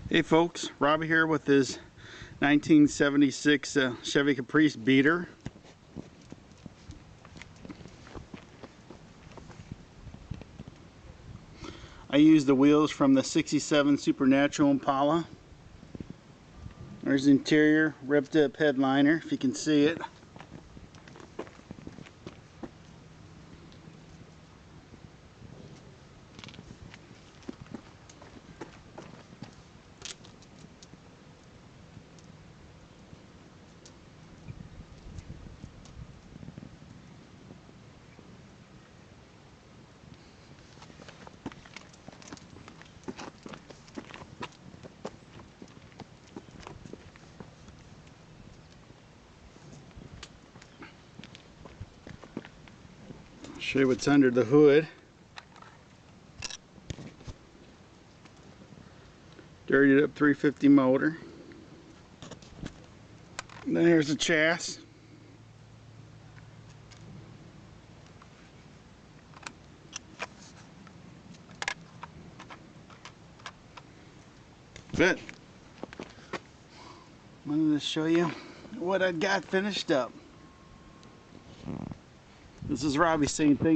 Hey folks, Robbie here with his 1976 Chevy Caprice beater. I used the wheels from the 67 Supernatural Impala. There's the interior, ripped up headliner if you can see it. Show you what's under the hood. Dirtied up 350 motor. Then here's the chassis. But I wanted to show you what I got finished up. This is Robbie saying thank you.